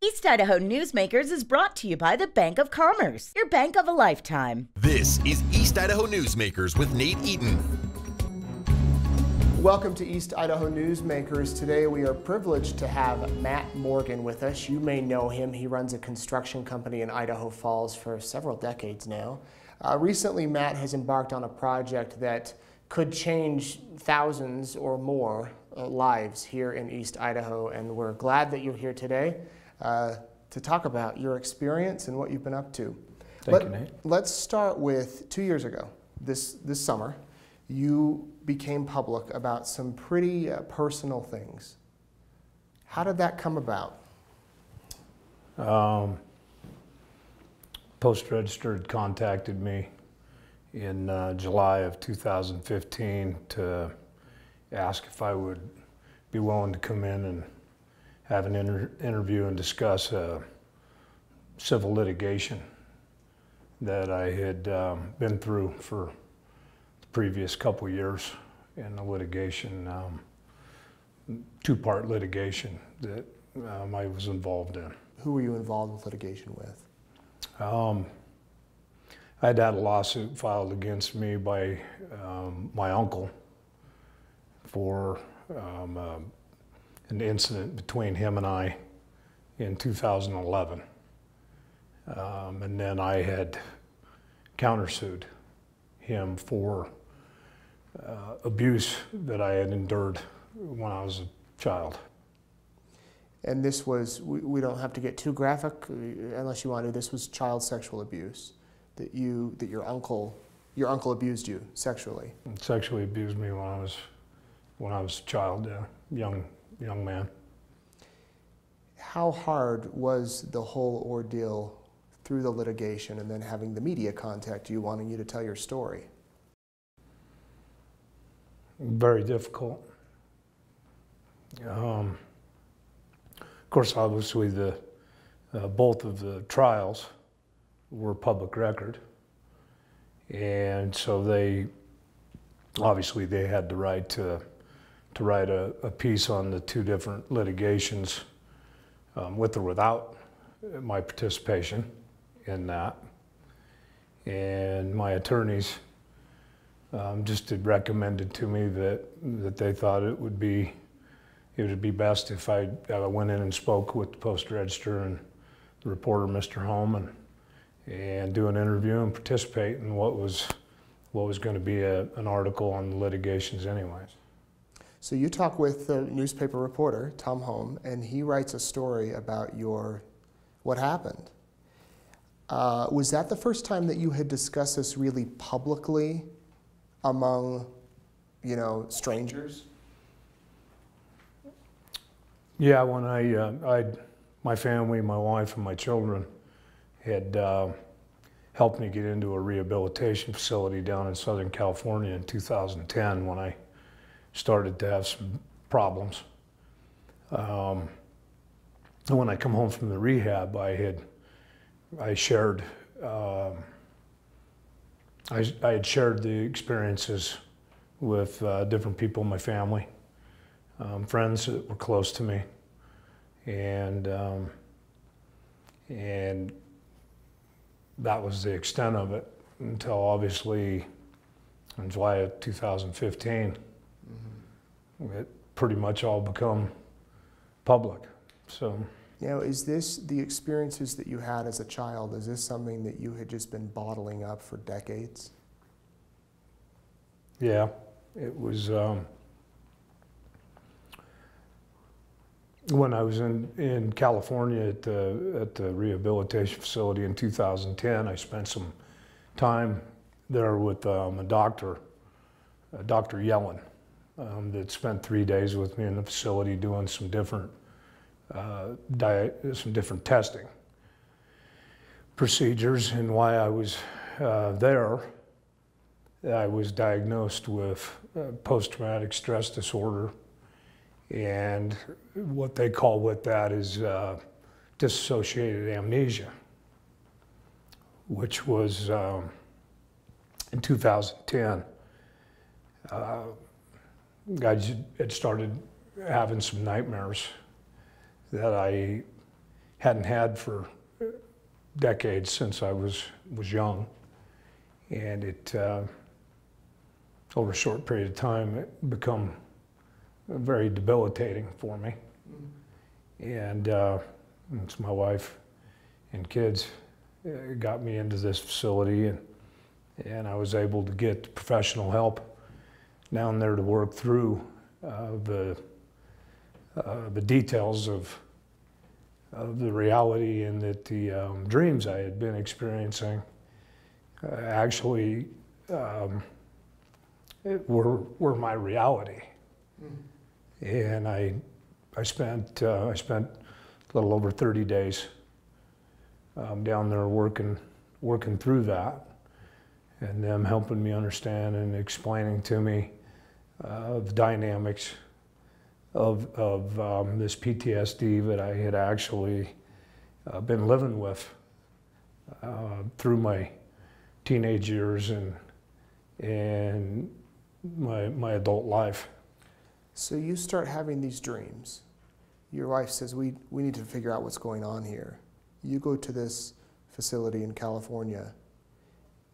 East Idaho Newsmakers is brought to you by the Bank of Commerce, your bank of a lifetime. This is East Idaho Newsmakers with Nate Eaton. Welcome to East Idaho Newsmakers. Today we are privileged to have Matt Morgan with us. You may know him. He runs a construction company in Idaho Falls for several decades now. Recently, Matt has embarked on a project that could change thousands or more lives here in East Idaho, and we're glad that you're here today to talk about your experience and what you've been up to. Thank you, Nate. Let's start with 2 years ago, this summer, you became public about some pretty personal things. How did that come about? Post-Register had contacted me in July of 2015 to ask if I would be willing to come in and have an interview and discuss civil litigation that I had been through for the previous couple years in the litigation, two-part litigation that I was involved in. Who were you involved with litigation with? I'd had a lawsuit filed against me by my uncle for an incident between him and I in 2011. And then I had countersued him for abuse that I had endured when I was a child. And this was, we don't have to get too graphic unless you want to, this was child sexual abuse that your uncle abused you sexually. Sexually abused me when I was a child, young man. How hard was the whole ordeal through the litigation and then having the media contact you, wanting you to tell your story? Very difficult. Of course, obviously, both of the trials were public record, and so they had the right to write a piece on the two different litigations, with or without my participation in that. And my attorneys just had recommended to me that they thought it would be best if I went in and spoke with the Post-Register and the reporter, Mr. Holm, and do an interview and participate in what was going to be an article on the litigations anyways. So you talk with the newspaper reporter, Tom Holm, and he writes a story about what happened. Was that the first time that you had discussed this really publicly among, strangers? Yeah, when my family, my wife, and my children had helped me get into a rehabilitation facility down in Southern California in 2010 when I started to have some problems. And when I come home from the rehab, I had shared the experiences with different people in my family, friends that were close to me, and that was the extent of it until obviously in July of 2015. It pretty much all become public. So, is this the experiences that you had as a child? Is this something that you had just been bottling up for decades? Yeah, it was. When I was in California at the rehabilitation facility in 2010, I spent some time there with a doctor, Dr. Yellen, that spent 3 days with me in the facility doing some different testing procedures. And while I was there, I was diagnosed with post-traumatic stress disorder, and what they call with that is dissociated amnesia, which was in 2010. I had started having some nightmares that I hadn't had for decades since I was young. And it, over a short period of time, it become very debilitating for me. And it's my wife and kids got me into this facility, and I was able to get professional help down there to work through the details of the reality, and that the dreams I had been experiencing actually were my reality. And I spent a little over 30 days down there working through that, and them helping me understand and explaining to me the dynamics of this PTSD that I had actually been living with through my teenage years and my adult life. So you start having these dreams. Your wife says, we need to figure out what's going on here. You go to this facility in California,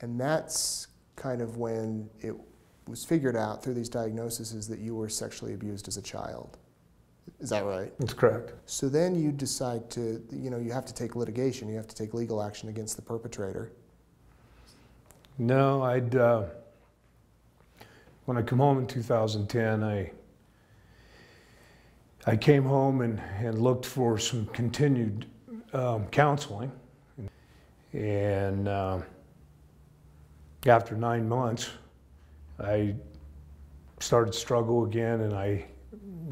and that's kind of when it was figured out through these diagnoses that you were sexually abused as a child. Is that right? That's correct. So then you decide to, you have to take litigation, you have to take legal action against the perpetrator. No, when I come home in 2010, I came home and looked for some continued counseling. And after 9 months, I started to struggle again, and I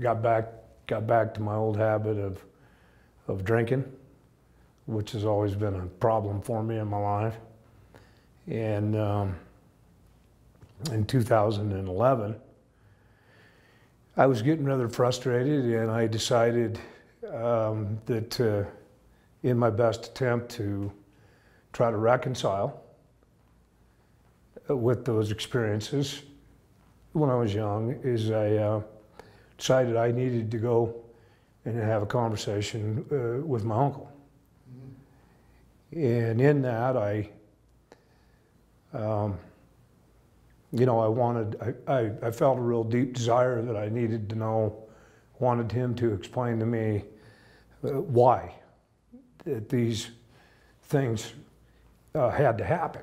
got back to my old habit of drinking, which has always been a problem for me in my life. And in 2011, I was getting rather frustrated, and I decided that in my best attempt to try to reconcile with those experiences when I was young, is I decided I needed to go and have a conversation with my uncle. And in that, I felt a real deep desire that I needed to know, wanted him to explain to me why that these things had to happen.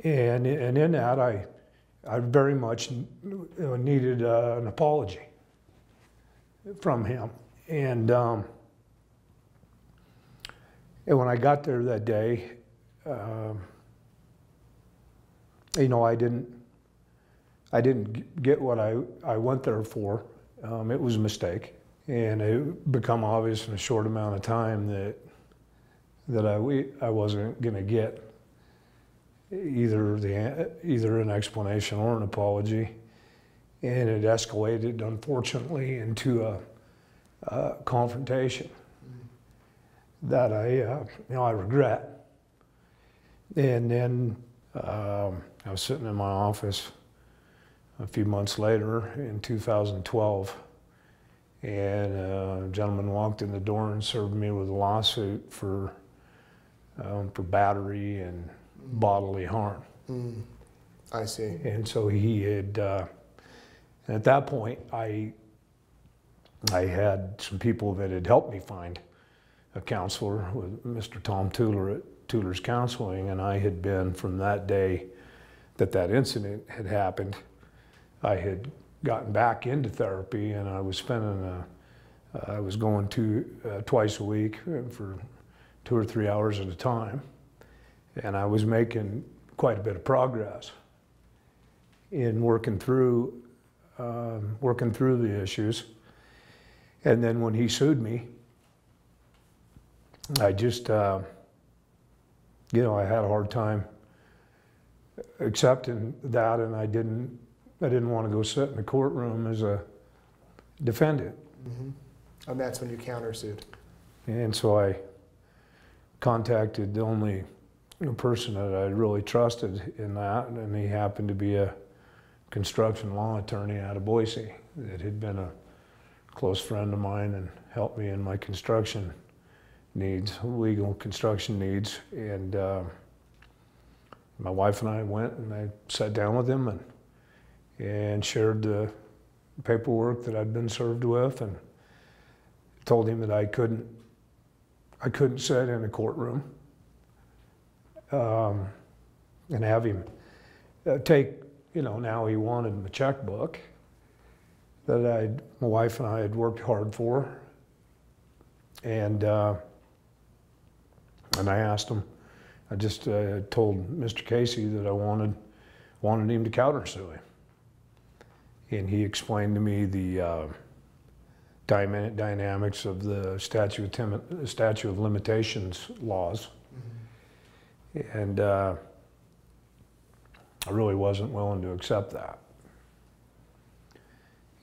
And in that, I very much needed an apology from him. And when I got there that day, I didn't get what I went there for. It was a mistake, and it became obvious in a short amount of time that I wasn't going to get either an explanation or an apology, and it escalated, unfortunately, into a confrontation that I regret. And then I was sitting in my office a few months later in 2012, and a gentleman walked in the door and served me with a lawsuit for battery and bodily harm. I see. And so he had, and at that point, I had some people that had helped me find a counselor with Mr. Tom Tuller at Tuller's Counseling, and I had been, from that day that incident had happened, I had gotten back into therapy, and I was I was going twice a week for 2 or 3 hours at a time, and I was making quite a bit of progress in working through the issues. And then when he sued me, I just, I had a hard time accepting that, and I didn't want to go sit in the courtroom as a defendant. And that's when you countersued. And so I contacted the only person that I really trusted in that, and he happened to be a construction law attorney out of Boise that had been a close friend of mine and helped me in my construction needs, legal construction needs, and my wife and I went and I sat down with him and shared the paperwork that I'd been served with, and told him that I couldn't sit in a courtroom and have him take, now he wanted my checkbook that my wife and I had worked hard for, and I asked him, I just told Mr. Casey that I wanted him to countersue him. And he explained to me the dynamics of the statute of limitations laws. Mm-hmm. And I really wasn't willing to accept that.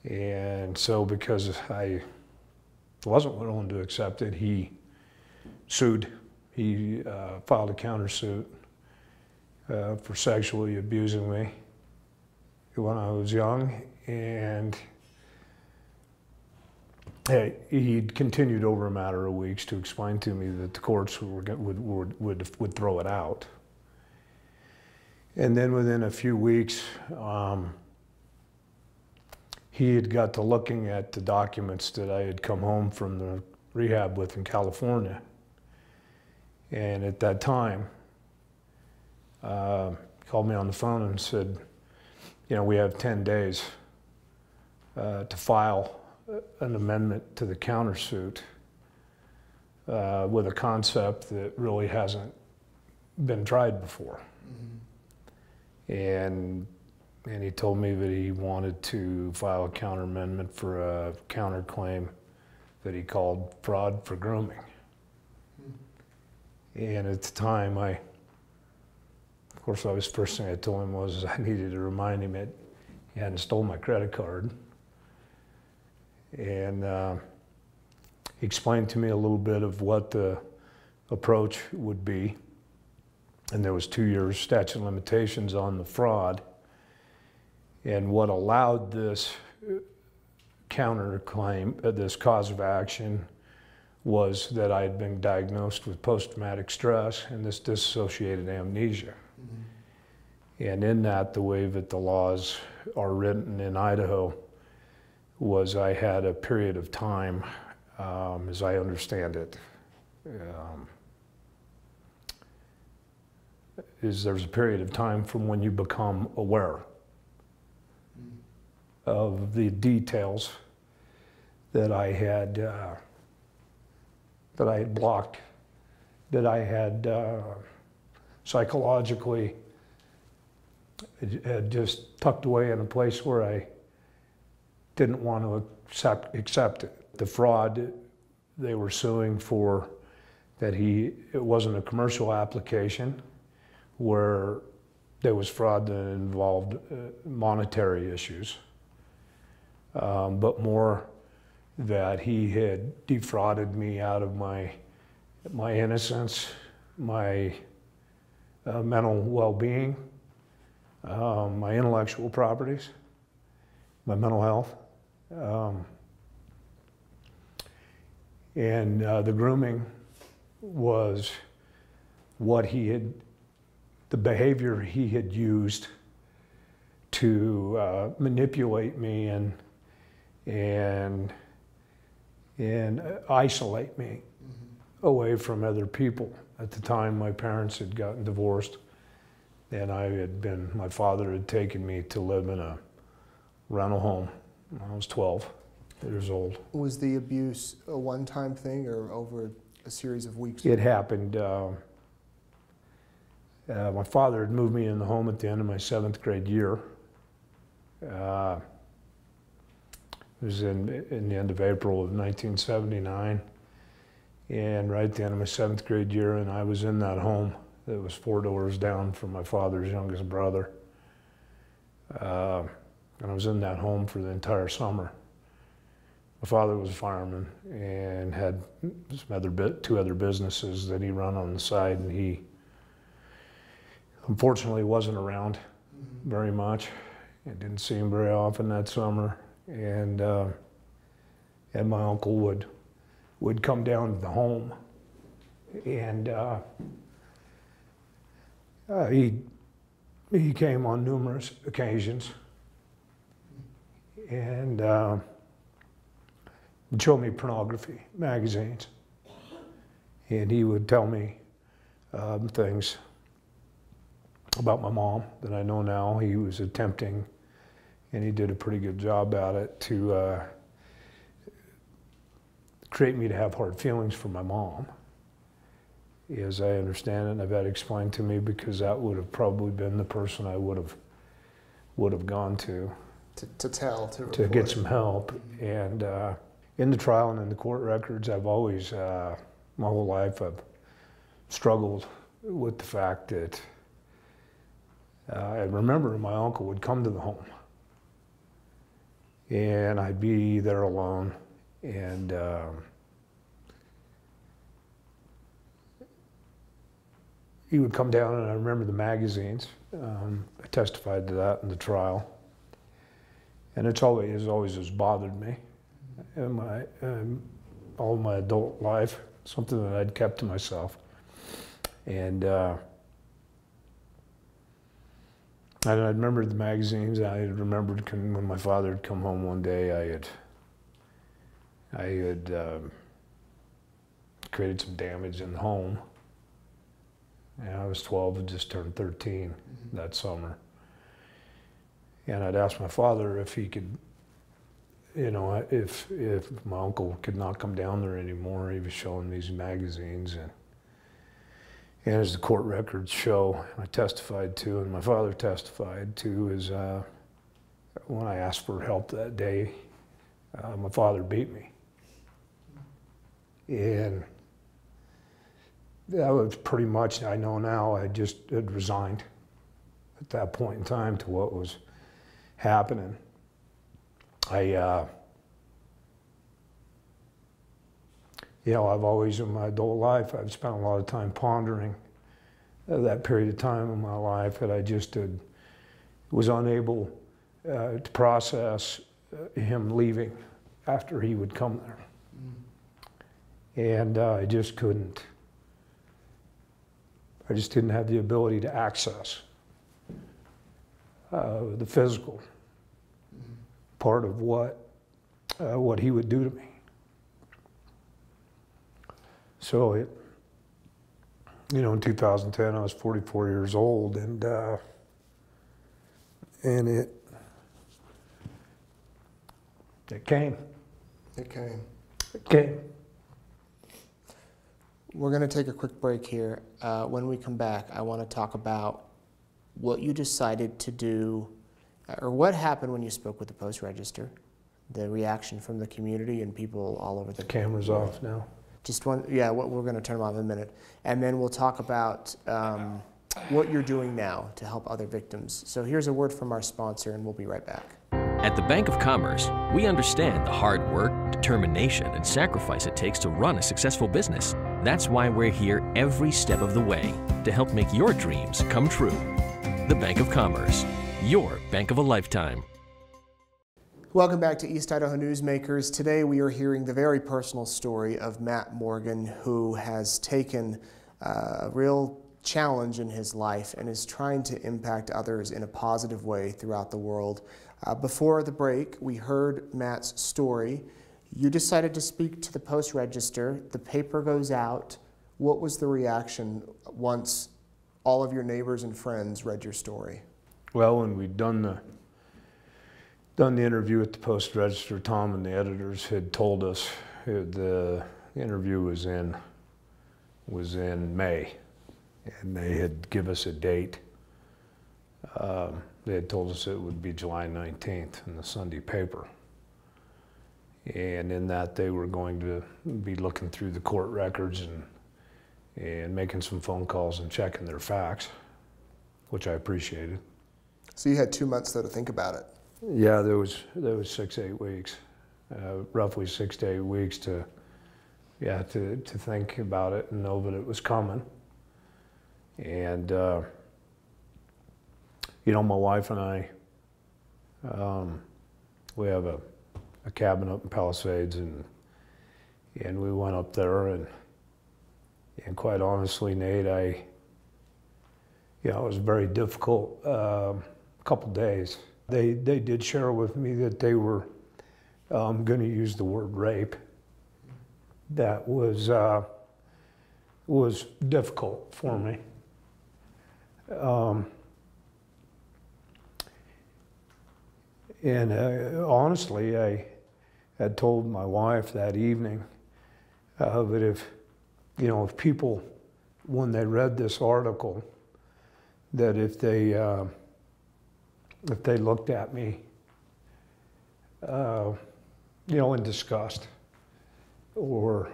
And so because I wasn't willing to accept it, he sued. He filed a countersuit for sexually abusing me when I was young, and he continued over a matter of weeks to explain to me that the courts would throw it out. And then within a few weeks, he had got to looking at the documents that I had come home from the rehab with in California. And at that time, he called me on the phone and said, we have 10 days to file an amendment to the countersuit with a concept that really hasn't been tried before. Mm-hmm. And he told me that he wanted to file a counter amendment for a counterclaim that he called fraud for grooming. And at the time, of course, the first thing I told him was I needed to remind him that he hadn't stolen my credit card. And he explained to me a little bit of what the approach would be. And there was 2 years statute of limitations on the fraud. And what allowed this counterclaim, this cause of action, was that I had been diagnosed with post-traumatic stress and this dissociated amnesia. Mm-hmm. And in that, the way that the laws are written in Idaho was I had a period of time, as I understand it, there's a period of time from when you become aware of the details that I had blocked, that I had psychologically had just tucked away in a place where I didn't want to accept it. The fraud they were suing for, it wasn't a commercial application where there was fraud that involved monetary issues, but more that he had defrauded me out of my innocence, my mental well-being, my intellectual properties, my mental health, and the grooming was the behavior he had used to manipulate me and isolate me away from other people. At the time, my parents had gotten divorced, and my father had taken me to live in a rental home when I was 12 years old. Was the abuse a one-time thing or over a series of weeks? It happened. My father had moved me in the home at the end of my 7th grade year. It was in the end of April of 1979. And right at the end of my 7th grade year, and I was in that home that was 4 doors down from my father's youngest brother. And I was in that home for the entire summer. My father was a fireman and had two other businesses that he ran on the side, and he unfortunately wasn't around very much. I didn't see him very often that summer, and my uncle would come down to the home And he came on numerous occasions and would show me pornography magazines. And he would tell me things about my mom that I know now. He was attempting, and he did a pretty good job at it, to create me to have hard feelings for my mom. As I understand it, and I've had it explained to me, because that would have probably been the person I would have gone to get some help. And in the trial and in the court records, I've always, my whole life, I've struggled with the fact that I remember my uncle would come to the home, and I'd be there alone, and he would come down, and I remember the magazines. I testified to that in the trial. And it's always has bothered me in all my adult life, something that I'd kept to myself. And I remembered the magazines. I remembered when my father had come home one day, I had created some damage in the home. And I was 12 and just turned 13 that summer. And I'd asked my father if he could, if my uncle could not come down there anymore. He was showing these magazines, and as the court records show, I testified to, and my father testified to, is when I asked for help that day, my father beat me. And that was pretty much, I know now, I just had resigned at that point in time to what was happening. I've always, in my adult life, I've spent a lot of time pondering that period of time in my life that I just was unable to process him leaving after he would come there. And I just couldn't. I just didn't have the ability to access the physical part of what he would do to me. So in 2010, I was 44 years old, and it came. It came. It came. We're going to take a quick break here. When we come back, I want to talk about what you decided to do, or what happened when you spoke with the Post Register, the reaction from the community and people all over the camera's off now. Just one, yeah, we're going to turn them off in a minute. And then we'll talk about what you're doing now to help other victims. So here's a word from our sponsor, and we'll be right back. At the Bank of Commerce, we understand the hard work, determination, and sacrifice it takes to run a successful business. That's why we're here every step of the way to help make your dreams come true. The Bank of Commerce, your bank of a lifetime. Welcome back to East Idaho Newsmakers. Today we are hearing the very personal story of Matt Morgan, who has taken a real challenge in his life and is trying to impact others in a positive way throughout the world. Before the break, we heard Matt's story. You decided to speak to the Post Register. The paper goes out. What was the reaction once all of your neighbors and friends read your story? Well, when we'd done the interview at the Post Register, Tom and the editors had told us the interview was in May, and they had given us a date. They had told us it would be July 19th in the Sunday paper. And in that, they were going to be looking through the court records and making some phone calls and checking their facts, which I appreciated. So you had 2 months, though, to think about it. Yeah, there was 6 to 8 weeks, roughly 6 to 8 weeks to think about it and know that it was coming. And my wife and I, we have a cabin up in Palisades, and we went up there, and And quite honestly, Nate, it was very difficult couple days. They did share with me that they were going to use the word rape. That was difficult for me. And honestly, I had told my wife that evening that if people, when they read this article, that if they looked at me, in disgust, or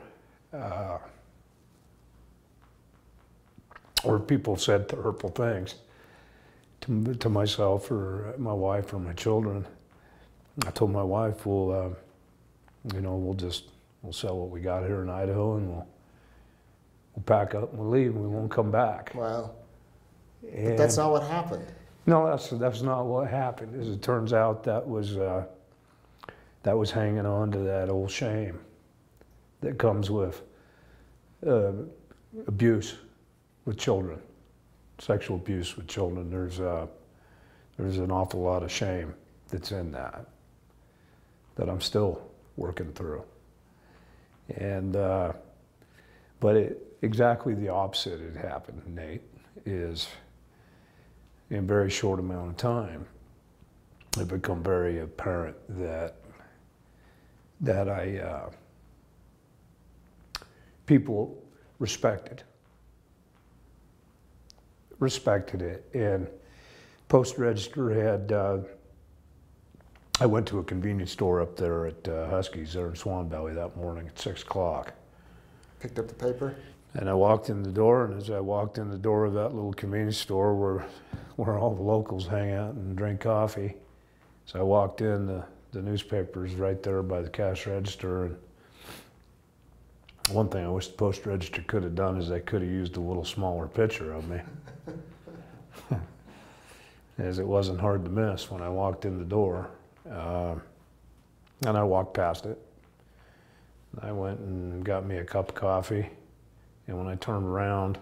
people said hurtful things to myself or my wife or my children, I told my wife, we'll sell what we got here in Idaho, and we'll pack up and we'll leave, and we won't come back. Wow. But that's not what happened. No, that's not what happened. As it turns out, that was hanging on to that old shame that comes with abuse with children, sexual abuse with children. There's an awful lot of shame that's in that I'm still working through. And but exactly the opposite had happened, Nate. Is in a very short amount of time, it become very apparent that people respected it. And Post Register had, I went to a convenience store up there at Husky's there in Swan Valley that morning at 6 o'clock. Picked up the paper? And I walked in the door, and as I walked in the door of that little convenience store where all the locals hang out and drink coffee, so I walked in, the newspaper's right there by the cash register. And one thing I wish the Post Register could have done is they could have used a little smaller picture of me. As it wasn't hard to miss when I walked in the door. And I walked past it. I went and got me a cup of coffee. And when I turned around,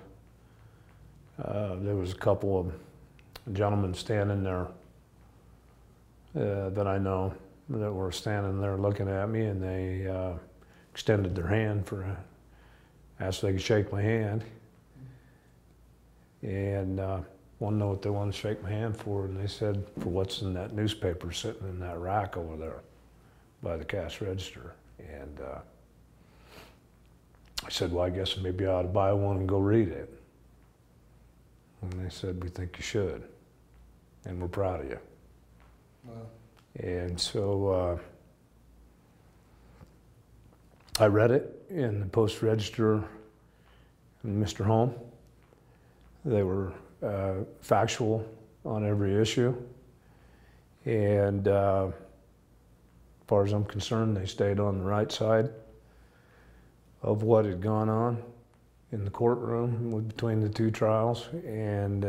there was a couple of gentlemen standing there that I know that were standing there looking at me, and they extended their hand asked if they could shake my hand. And wanted to know what they wanted to shake my hand for, and they said, for what's in that newspaper sitting in that rack over there by the cash register. And I said, well, I guess maybe I ought to buy one and go read it. And they said, we think you should, and we're proud of you. Wow. And so I read it in the Post Register and Mr. Home. They were factual on every issue. And as far as I'm concerned, they stayed on the right side of what had gone on in the courtroom between the two trials, and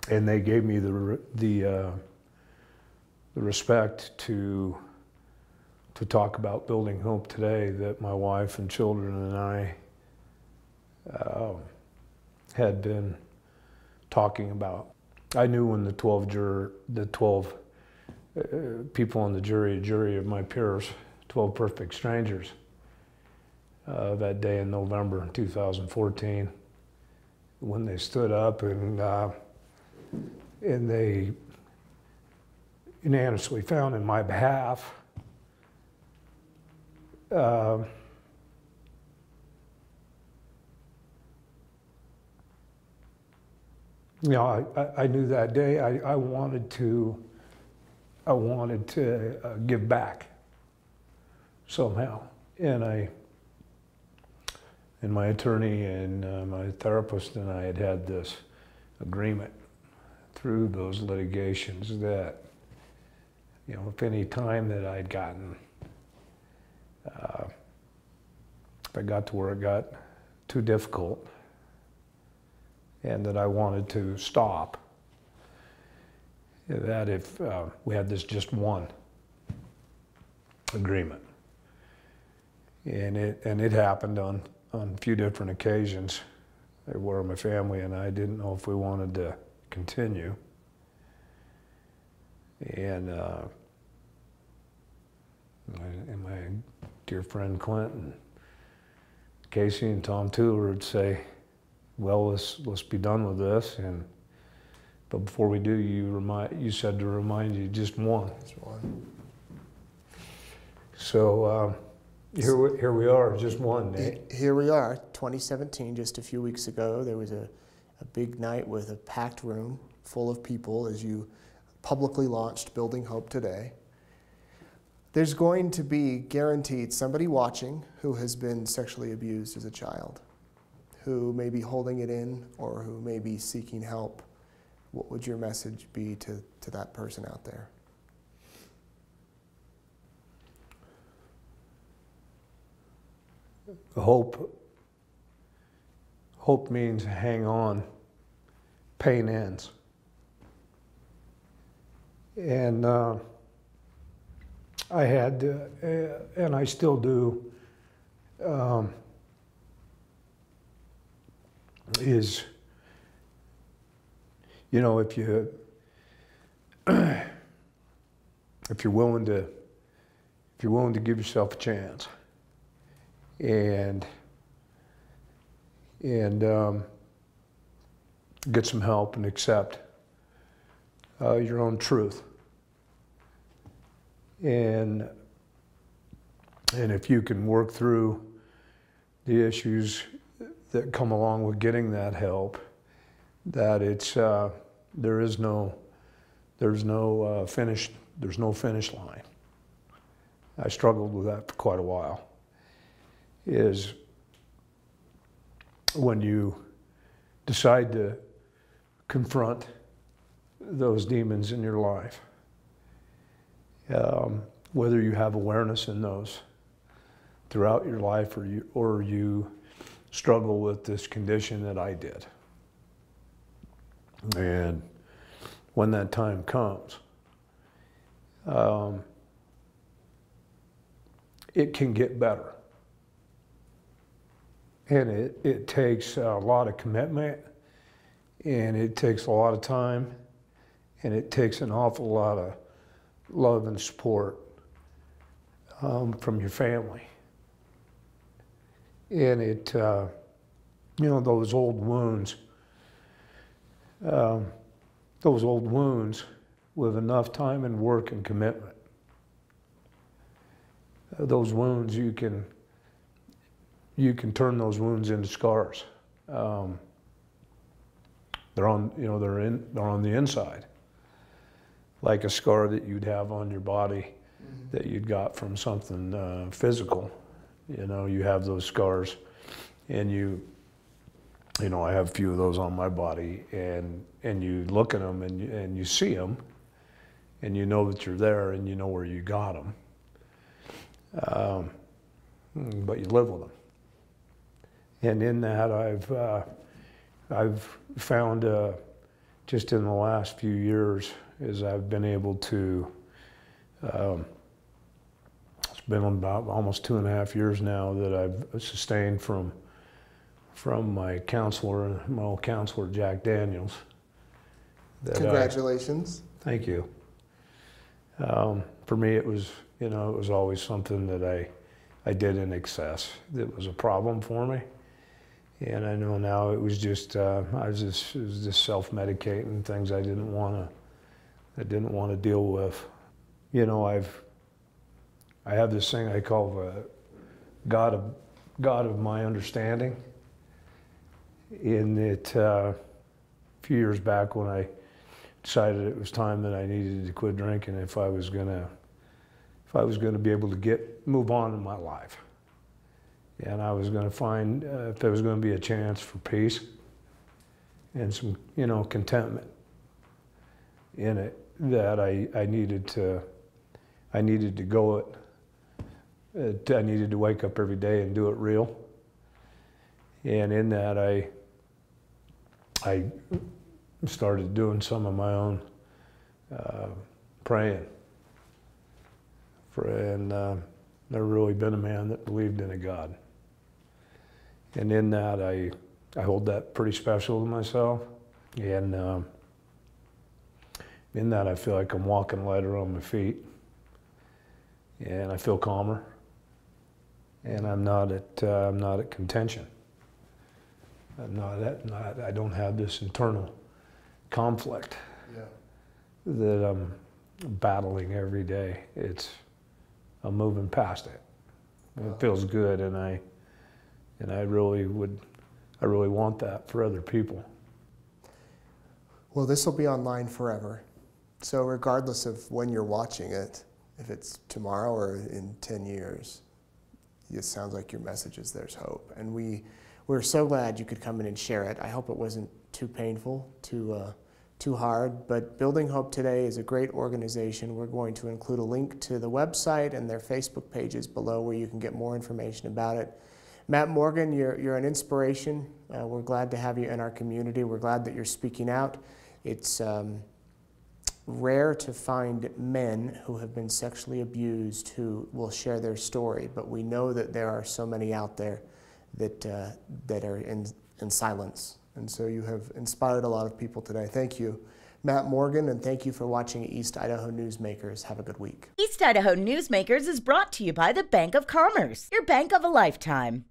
they gave me the respect to talk about building hope today that my wife and children and I had been talking about. I knew when the 12 people on the jury, a jury of my peers, 12 perfect strangers, that day in November 2014, when they stood up and they unanimously found in my behalf I knew that day I wanted to give back somehow, and my attorney and my therapist and I had this agreement through those litigations that, if any time that I'd gotten, if I got to where it got too difficult and that I wanted to stop, that if we had this just one agreement, And it happened on a few different occasions where my family and I didn't know if we wanted to continue. And my dear friend Clinton, Casey and Tom Tuller would say, well, let's be done with this. But before we do, you said to remind you just one. Just one. So here we are, just one, Nate. Here we are, 2017, just a few weeks ago. There was a big night with a packed room full of people as you publicly launched Building Hope Today. There's going to be guaranteed somebody watching who has been sexually abused as a child, who may be holding it in or who may be seeking help. What would your message be to that person out there? Hope means hang on, pain ends. And I had, and I still do, is, you know, if you're willing to give yourself a chance and get some help and accept your own truth. And if you can work through the issues that come along with getting that help, that it's there's no finish line. I struggled with that for quite a while. Is when you decide to confront those demons in your life, whether you have awareness in those throughout your life or you struggle with this condition that I did. And when that time comes, it can get better. And it takes a lot of commitment, and it takes a lot of time, and it takes an awful lot of love and support from your family. And it, you know, those old wounds with enough time and work and commitment, those wounds, you can turn those wounds into scars. They're on the inside, like a scar that you'd have on your body that you'd got from something physical. You know, you have those scars, and you know, I have a few of those on my body, and you look at them and you see them, and you know that you're there, and you know where you got them, but you live with them. And in that, I've found just in the last few years, as I've been able to, it's been about almost 2.5 years now that I've sustained from my old counselor, Jack Daniels. Congratulations. Thank you. For me, it was always something that I did in excess. That was a problem for me. And I know now it was just it was just self-medicating things I didn't want to deal with. You know, I have this thing I call the God of my understanding. In that a few years back when I decided it was time that I needed to quit drinking if I was gonna be able to move on in my life. And I was going to find if there was going to be a chance for peace and some, you know, contentment in it, that I needed to go it. I needed to wake up every day and do it real. And in that, I started doing some of my own praying. And never really been a man that believed in a God. And in that, I hold that pretty special to myself. And in that, I feel like I'm walking lighter on my feet. And I feel calmer. And I'm not at contention. I don't have this internal conflict that I'm battling every day. I'm moving past it. It feels good, and I really want that for other people. Well, this will be online forever. So regardless of when you're watching it, if it's tomorrow or in 10 years, it sounds like your message is there's hope. And we're so glad you could come in and share it. I hope it wasn't too painful, too hard, but Building Hope Today is a great organization. We're going to include a link to the website and their Facebook pages below where you can get more information about it. Matt Morgan, you're an inspiration. We're glad to have you in our community. We're glad that you're speaking out. It's rare to find men who have been sexually abused who will share their story, but we know that there are so many out there that are in silence. And so you have inspired a lot of people today. Thank you, Matt Morgan, and thank you for watching East Idaho Newsmakers. Have a good week. East Idaho Newsmakers is brought to you by the Bank of Commerce, your bank of a lifetime.